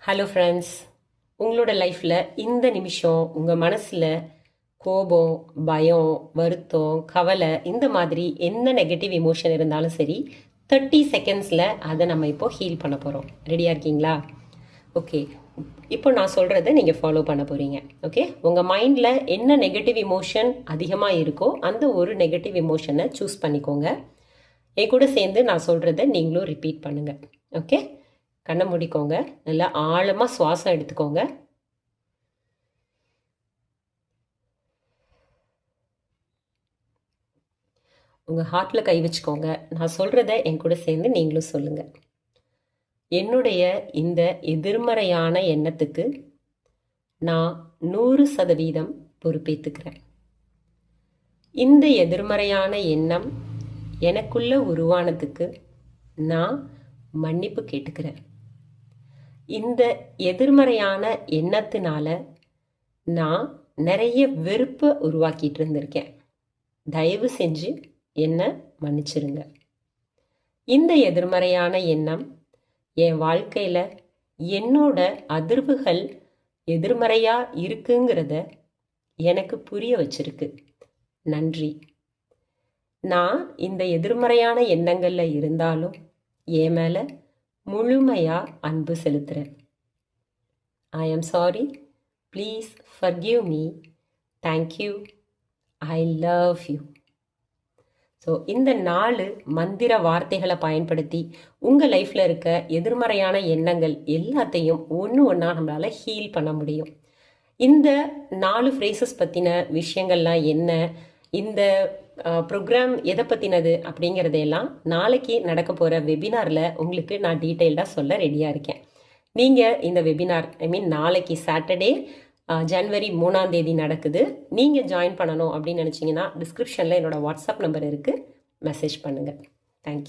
Hello friends, உங்களோட லைஃப்பில் இந்த நிமிஷம் உங்கள் மனசில் கோபம், பயம், வருத்தம், கவலை இந்த மாதிரி என்ன நெகட்டிவ் இமோஷன் இருந்தாலும் சரி 30 செகண்ட்ஸில் அதை நம்ம இப்போ ஹீல் பண்ண போகிறோம். ரெடியாக இருக்கீங்களா? ஓகே, இப்போ நான் சொல்கிறத நீங்கள் ஃபாலோ பண்ண போகிறீங்க. ஓகே, உங்கள் மைண்டில் என்ன நெகட்டிவ் இமோஷன் அதிகமாக இருக்கோ அந்த ஒரு நெகட்டிவ் இமோஷனை சூஸ் பண்ணிக்கோங்க. என் கூட சேர்ந்து நான் சொல்கிறத நீங்களும் ரிப்பீட் பண்ணுங்கள். ஓகே, கண்ணை மூடிக்கோங்க. நல்லா ஆழமாக சுவாசம் எடுத்துக்கோங்க. உங்கள் ஹார்ட்டில் கை வச்சுக்கோங்க. நான் சொல்கிறத என் கூட சேர்ந்து நீங்களும் சொல்லுங்கள். என்னுடைய இந்த எதிர்மறையான எண்ணத்துக்கு நான் 100% பொறுப்பேற்றுக்கிறேன். இந்த எதிர்மறையான எண்ணம் எனக்குள்ள உருவானதுக்கு நான் மன்னிப்பு கேட்டுக்கிறேன். இந்த எதிர்மறையான எண்ணத்தினால நான் நிறைய வெறுப்பை உருவாக்கிட்டு இருந்திருக்கேன். தயவு செஞ்சு என்னை மன்னிச்சிருங்க. இந்த எதிர்மறையான எண்ணம் என் வாழ்க்கையில் என்னோட அதிர்வுகள் எதிர்மறையாக இருக்குங்கிறத எனக்கு புரிய வச்சிருக்கு. நன்றி. நான் இந்த எதிர்மறையான எண்ணங்களில் இருந்தாலும் என் மேலே முழுமையாக அன்பு செலுத்துகிறேன். I am sorry. Please forgive me. Thank you. I love you. So இந்த 4 மந்திர வார்த்தைகளை பயன்படுத்தி உங்கள் லைஃப்பில் இருக்க எதிர்மறையான எண்ணங்கள் எல்லாத்தையும் ஒன்று ஒன்றா நம்மளால் ஹீல் பண்ண முடியும். இந்த 4 ஃப்ரேசஸ் பற்றின விஷயங்கள்லாம் என்ன, இந்த ப்ரோக்ராம் எதை பற்றினது அப்படிங்கிறதையெல்லாம் நாளைக்கு நடக்க போகிற வெபினாரில் உங்களுக்கு நான் டீட்டெயில்டாக சொல்ல ரெடியாக இருக்கேன். நீங்கள் இந்த வெபினார் நாளைக்கு சாட்டர்டே ஜனவரி 3ஆம் தேதி நடக்குது. நீங்கள் ஜாயின் பண்ணணும் அப்படின்னு நினச்சிங்கன்னா டிஸ்கிரிப்ஷனில் என்னோடய வாட்ஸ்அப் நம்பர் இருக்குது, மெசேஜ் பண்ணுங்கள். தேங்க்யூ.